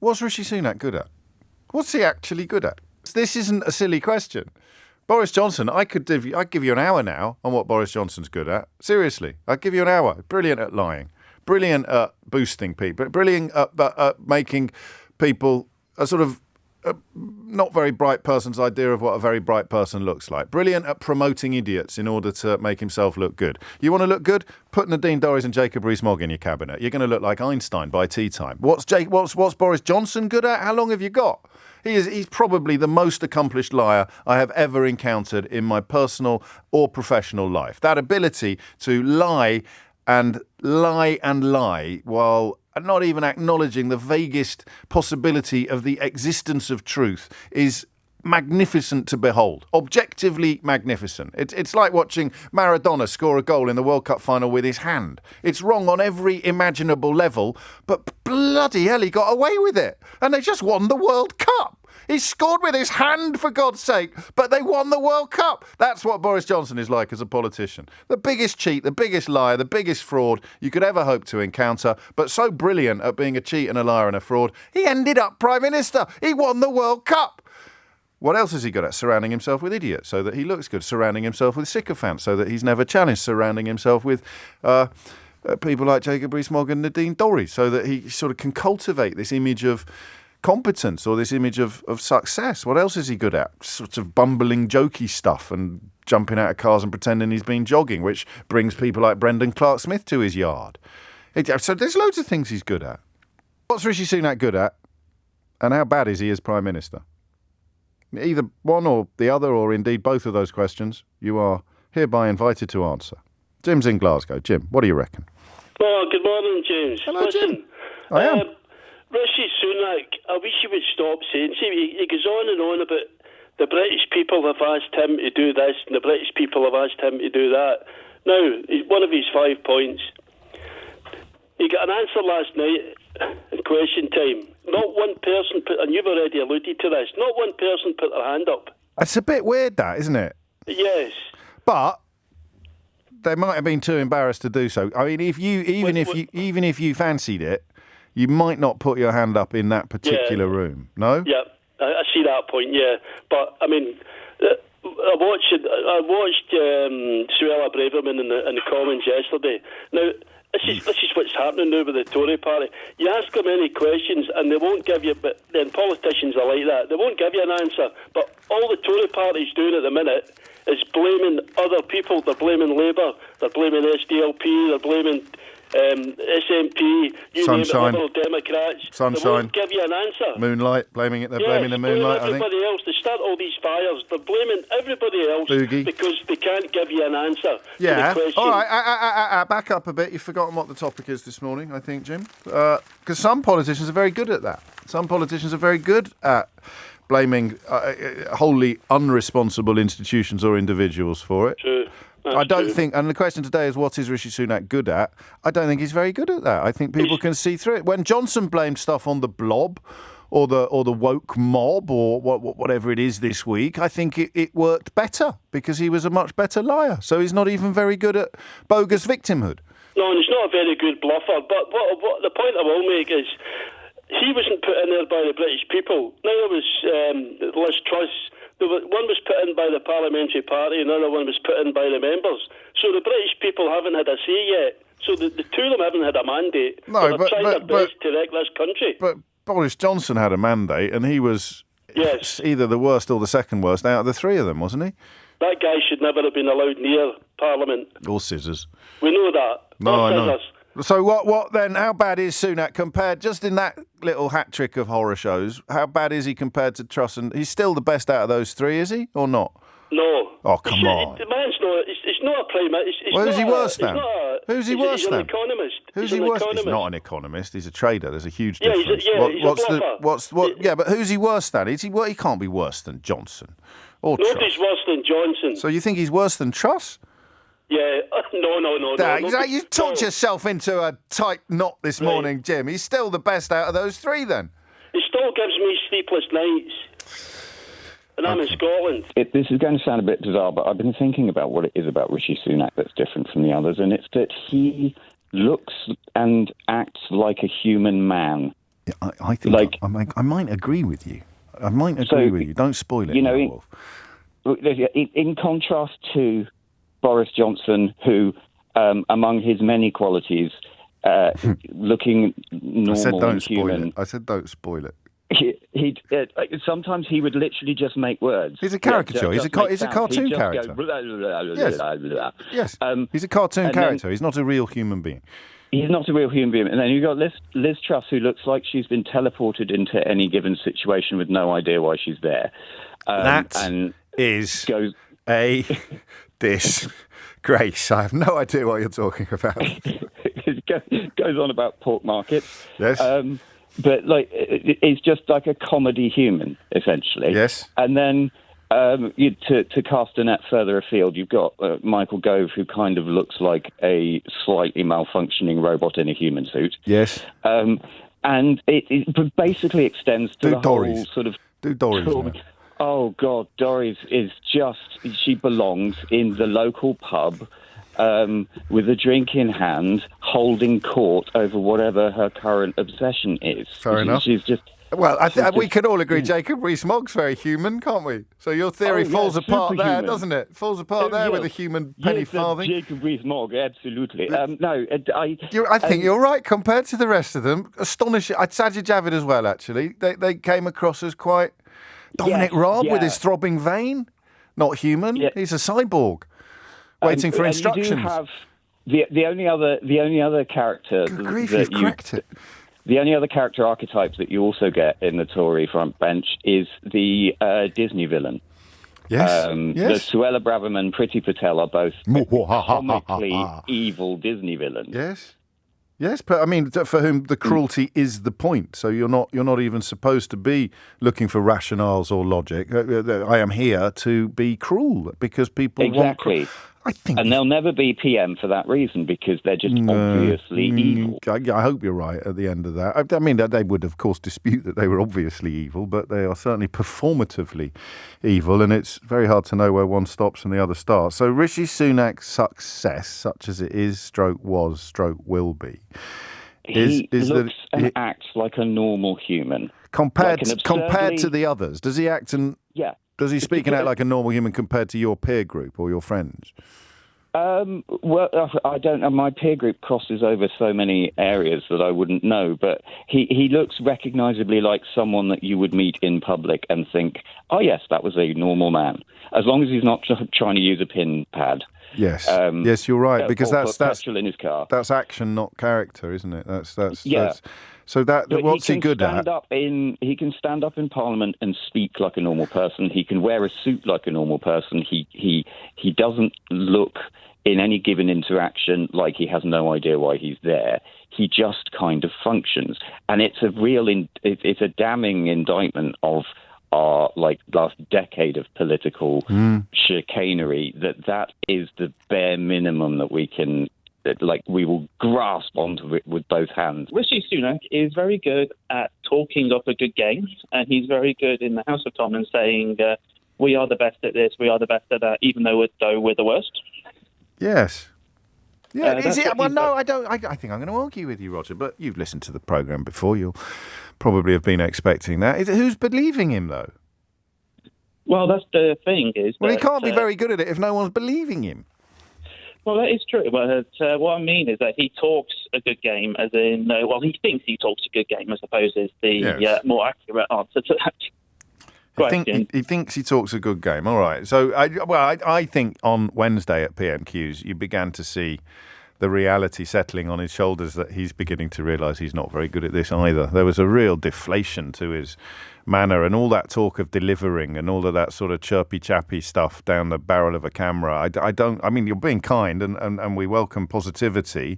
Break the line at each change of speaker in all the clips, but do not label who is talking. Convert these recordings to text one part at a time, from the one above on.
What's Rishi Sunak good at? What's he actually good at? This isn't a silly question. Boris Johnson, I'd give you an hour now on what Boris Johnson's good at. Seriously, I'd give you an hour. Brilliant at lying. Brilliant at boosting people. Brilliant at making people a sort of not very bright person's idea of what a very bright person looks like. Brilliant at promoting idiots in order to make himself look good. You want to look good? Put Nadine Dorries and Jacob Rees-Mogg in your cabinet. You're going to look like Einstein by tea time. What's Boris Johnson good at? How long have you got? He's probably the most accomplished liar I have ever encountered in my personal or professional life. That ability to lie and lie while not even acknowledging the vaguest possibility of the existence of truth is magnificent to behold. Objectively magnificent. It's like watching Maradona score a goal in the World Cup final with his hand. It's wrong on every imaginable level, but bloody hell, he got away with it. And they just won the World Cup. He scored with his hand, for God's sake, but they won the World Cup. That's what Boris Johnson is like as a politician. The biggest cheat, the biggest liar, the biggest fraud you could ever hope to encounter, but so brilliant at being a cheat and a liar and a fraud, he ended up Prime Minister. He won the World Cup. What else is he good at? Surrounding himself with idiots so that he looks good. Surrounding himself with sycophants so that he's never challenged. Surrounding himself with people like Jacob Rees-Mogg and Nadine Dorries so that he sort of can cultivate this image of competence or this image of success. What else is he good at? Sort of bumbling, jokey stuff and jumping out of cars and pretending he's been jogging, which brings people like Brendan Clark-Smith to his yard. So there's loads of things he's good at. What's Rishi Sunak good at? And how bad is he as Prime Minister? Either one or the other, or indeed both of those questions, you are hereby invited to answer. Jim's in Glasgow. Jim, what do you reckon?
Oh, good morning, James.
Hello, Jim. I am.
Rishi Sunak, I wish he would stop saying. See, he goes on and on about the British people have asked him to do this and the British people have asked him to do that. Now, one of his 5 points. He got an answer last night in question time. Not one person put, and you've already alluded to this, not one person put their hand up.
It's a bit weird, that, isn't it?
Yes.
But they might have been too embarrassed to do so. I mean, if you fancied it, you might not put your hand up in that particular room. No?
Yeah, I see that point. Yeah, but I mean, I watched Suella Braverman in the Commons yesterday. Now, this is what's happening now with the Tory party. You ask them any questions and they won't give you, but then politicians are like that. They won't give you an answer. But all the Tory party's doing at the minute is blaming other people. They're blaming Labour, they're blaming SDLP, they're blaming SNP,
Sunshine,
Liberal Democrats.
Sunshine.
They won't give you an answer.
Moonlight, blaming the moonlight, I think.
Everybody else, they start all these fires. They're blaming everybody else
Boogie.
Because they can't give you an answer to the question.
All right, back up a bit. You've forgotten what the topic is this morning, I think, Jim. Because some politicians are very good at that. Some politicians are very good at blaming wholly unresponsible institutions or individuals for it.
True.
I don't think, and the question today is, what is Rishi Sunak good at? I don't think he's very good at that. I think people can see through it. When Johnson blamed stuff on the blob or the woke mob or whatever it is this week, I think it worked better because he was a much better liar. So he's not even very good at bogus victimhood.
No, and he's not a very good bluffer. But what the point I will make is he wasn't put in there by the British people. Neither was Liz Truss. One was put in by the Parliamentary Party, another one was put in by the members. So the British people haven't had a say yet. So the two of them haven't had a mandate.
No,
but they're trying their best to wreck this country.
But Boris Johnson had a mandate, and he was either the worst or the second worst out of the three of them, wasn't he?
That guy should never have been allowed near Parliament.
Or scissors.
We know that.
No, I know.
Scissors.
So what then? How bad is Sunak compared, just in that little hat trick of horror shows, how bad is he compared to Truss? And he's still the best out of those three, is he, or not?
No.
Oh, come on.
The man's not, it's not a prime minister.
Well, who's he worse than? Who's he worse than?
He's an economist.
Who's he worse? He's not an economist. He's a trader. There's a huge
Yeah,
difference.
he's a bluffer.
Yeah, but who's he worse than? He can't be worse than Johnson or
Nobody's
Truss.
worse than Johnson.
So you think he's worse than Truss?
Yeah, no.
You talked yourself into a tight knot this morning, Jim. He's still the best out of those three, then.
He still gives me sleepless nights. And I'm in Scotland.
This is going to sound a bit bizarre, but I've been thinking about what it is about Rishi Sunak that's different from the others, and it's that he looks and acts like a human man.
I think I might agree with you. I might agree with you. Don't spoil it, Wolf.
In contrast to Boris Johnson, who, among his many qualities, looking normal and human.
I said don't spoil it.
Sometimes he would literally just make words.
He's a caricature. He's a cartoon character. Yes. He's a cartoon character. He's not a real human being.
He's not a real human being. And then you've got Liz Truss, who looks like she's been teleported into any given situation with no idea why she's there.
That is a disgrace. I have no idea what you're talking about.
It goes on about pork markets.
Yes.
But it's just like a comedy human, essentially.
Yes.
And then to cast a net further afield, you've got Michael Gove, who kind of looks like a slightly malfunctioning robot in a human suit.
Yes.
And it basically extends to the whole sort of...
Do Doris.
Oh, God, Doris is she belongs in the local pub with a drink in hand, holding court over whatever her current obsession is.
Fair enough.
She's just...
Well, we can all agree Jacob Rees-Mogg's very human, can't we? So your theory falls apart there, doesn't it? Falls apart there with a human penny farthing.
Jacob Rees-Mogg, absolutely.
I think you're right. Compared to the rest of them, astonishing. Sajid Javid as well, actually. They came across as quite... Dominic Raab with his throbbing vein, not human. Yeah. He's a cyborg, waiting for instructions.
You do have the only other character.
Good grief, you've cracked it.
The only other character archetype that you also get in the Tory front bench is the Disney villain.
Yes.
The Suella Braverman, Priti Patel are both comically evil Disney villains.
Yes. Yes, but I mean, for whom the cruelty is the point. So you're not even supposed to be looking for rationales or logic. I am here to be cruel because people
want...
I think,
and they'll never be PM for that reason because they're just obviously evil.
I hope you're right at the end of that. I mean, they would, of course, dispute that they were obviously evil, but they are certainly performatively evil, and it's very hard to know where one stops and the other starts. So Rishi Sunak's success, such as it is, stroke was, stroke will be,
he looks and acts like a normal human.
Compared to the others, does he act and...
Yeah.
Does he speak and act like a normal human compared to your peer group or your friends?
Well, I don't know. My peer group crosses over so many areas that I wouldn't know. But he looks recognisably like someone that you would meet in public and think, oh, yes, that was a normal man. As long as he's not trying to use a pin pad.
Yes, yes, you're right. Because that's
petrol in his car.
That's action, not character, isn't it? That's so what's he good at?
He can stand up in Parliament and speak like a normal person. He can wear a suit like a normal person. He doesn't look in any given interaction like he has no idea why he's there. He just kind of functions, and it's a damning indictment of our last decade of political chicanery. That is the bare minimum that we can. We will grasp onto it with both hands.
Rishi Sunak is very good at talking up a good game, and he's very good in the House of Commons saying, we are the best at this, we are the best at that, even though we're the worst.
Yes. Yeah, is it? Well, no, I don't. I think I'm going to argue with you, Roger, but you've listened to the programme before. You'll probably have been expecting that. Who's believing him, though?
Well, that's the thing.
He can't be very good at it if no one's believing him.
Well, that is true. But what I mean is that he talks a good game, as in, he thinks he talks a good game, I suppose, is the more accurate answer to that question.
He thinks he talks a good game. All right. So, I think on Wednesday at PMQs, you began to see the reality settling on his shoulders that he's beginning to realise he's not very good at this either. There was a real deflation to his manner, and all that talk of delivering and all of that sort of chirpy-chappy stuff down the barrel of a camera. I mean, you're being kind and we welcome positivity,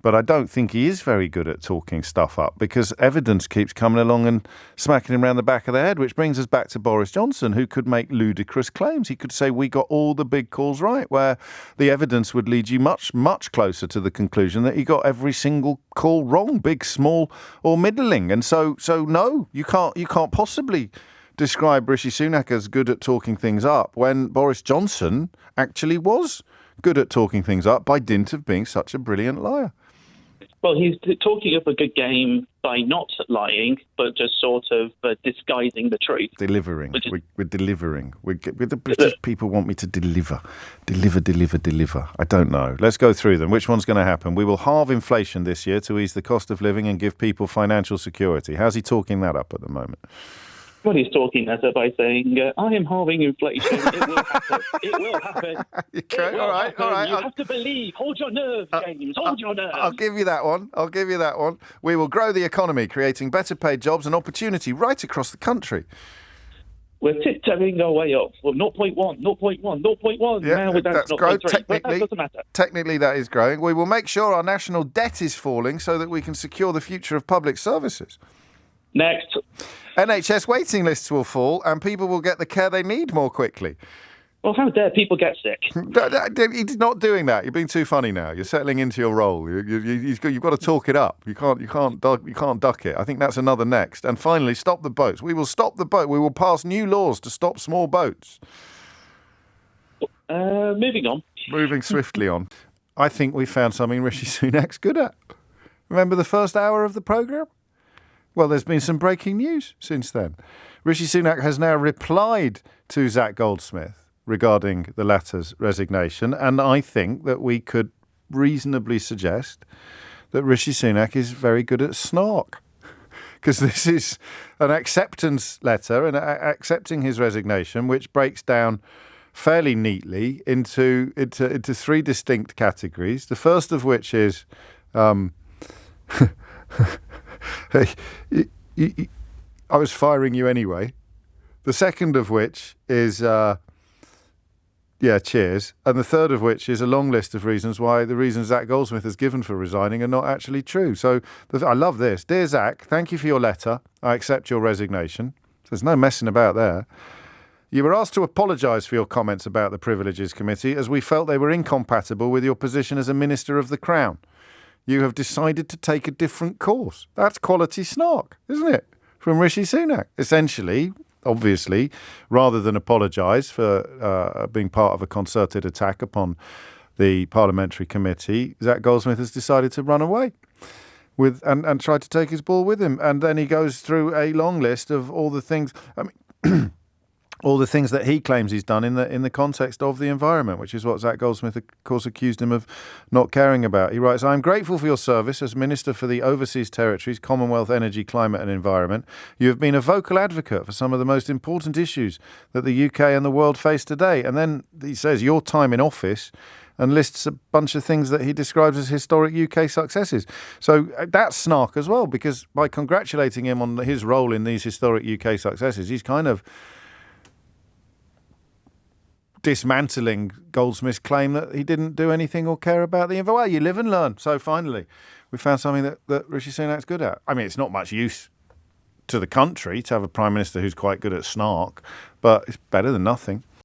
but I don't think he is very good at talking stuff up because evidence keeps coming along and smacking him around the back of the head, which brings us back to Boris Johnson, who could make ludicrous claims. He could say, we got all the big calls right, where the evidence would lead you much, much closer to the conclusion that he got every single call wrong, big, small or middling. And so no, you can't possibly describe Rishi Sunak as good at talking things up when Boris Johnson actually was good at talking things up by dint of being such a brilliant liar.
Well, he's talking of a good game by not lying, but just sort of disguising the truth.
Delivering. We're delivering. The British people want me to deliver. Deliver. I don't know. Let's go through them. Which one's going to happen? We will halve inflation this year to ease the cost of living and give people financial security. How's he talking that up at the moment?
Well, he's talking that up by saying, I am halving inflation. It will happen. It will happen.
Okay, all right.
You have to believe. Hold your nerve, James. Hold your nerve.
I'll give you that one. We will grow the economy, creating better paid jobs and opportunity right across the country.
We're tiptoeing our way up. Well, 0.1.
Yeah,
now we're down
that's
to
growth.
0.3. But that doesn't matter.
Technically, that is growing. We will make sure our national debt is falling so that we can secure the future of public services.
Next.
NHS waiting lists will fall and people will get the care they need more quickly.
Well, how dare people get sick?
He's not doing that. You're being too funny now. You're settling into your role. You've got to talk it up. You can't duck it. I think that's another next. And finally, stop the boats. We will stop the boat. We will pass new laws to stop small boats.
Moving on.
Moving swiftly on. I think we found something Rishi Sunak's good at. Remember the first hour of the programme? Well, there's been some breaking news since then. Rishi Sunak has now replied to Zac Goldsmith regarding the latter's resignation, and I think that we could reasonably suggest that Rishi Sunak is very good at snark, because this is an acceptance letter and accepting his resignation, which breaks down fairly neatly into three distinct categories. The first of which is I was firing you anyway. The second of which is, cheers. And the third of which is a long list of reasons why the reasons Zac Goldsmith has given for resigning are not actually true. So I love this. Dear Zac, thank you for your letter. I accept your resignation. There's no messing about there. You were asked to apologise for your comments about the Privileges Committee as we felt they were incompatible with your position as a Minister of the Crown. You have decided to take a different course. That's quality snark, isn't it? From Rishi Sunak. Essentially, obviously, rather than apologise for being part of a concerted attack upon the Parliamentary Committee, Zac Goldsmith has decided to run away and try to take his ball with him. And then he goes through a long list of all the things. All the things that he claims he's done in the context of the environment, which is what Zac Goldsmith, of course, accused him of not caring about. He writes, I am grateful for your service as Minister for the Overseas Territories, Commonwealth, Energy, Climate and Environment. You have been a vocal advocate for some of the most important issues that the UK and the world face today. And then he says your time in office and lists a bunch of things that he describes as historic UK successes. So that's snark as well, because by congratulating him on his role in these historic UK successes, he's kind of dismantling Goldsmith's claim that he didn't do anything or care about the environment. Well, you live and learn. So finally, we found something that Rishi Sunak's good at. I mean, it's not much use to the country to have a Prime Minister who's quite good at snark, but it's better than nothing.